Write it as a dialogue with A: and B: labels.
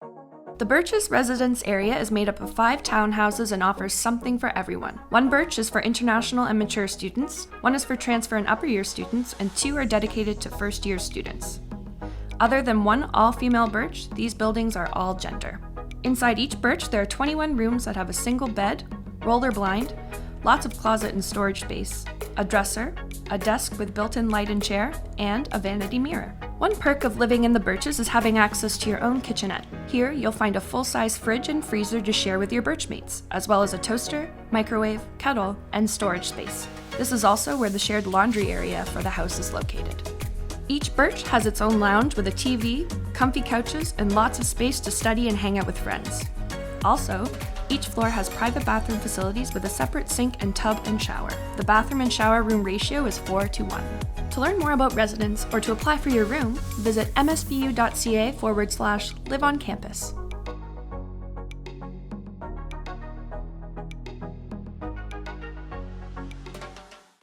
A: The Birches residence area is made up of 5 townhouses and offers something for everyone. 1 Birch is for international and mature students, 1 is for transfer and upper year students, and 2 are dedicated to first year students. Other than 1 all-female Birch, these buildings are all gender. Inside each Birch, there are 21 rooms that have a single bed, roller blind, lots of closet and storage space, a dresser, a desk with built-in light and chair, and a vanity mirror. One perk of living in the Birches is having access to your own kitchenette. Here, you'll find a full-size fridge and freezer to share with your Birchmates, as well as a toaster, microwave, kettle, and storage space. This is also where the shared laundry area for the house is located. Each Birch has its own lounge with a TV, comfy couches, and lots of space to study and hang out with friends. Also, each floor has private bathroom facilities with a separate sink and tub and shower. The bathroom and shower room ratio is 4:1. To learn more about residence or to apply for your room, visit msvu.ca/live on campus.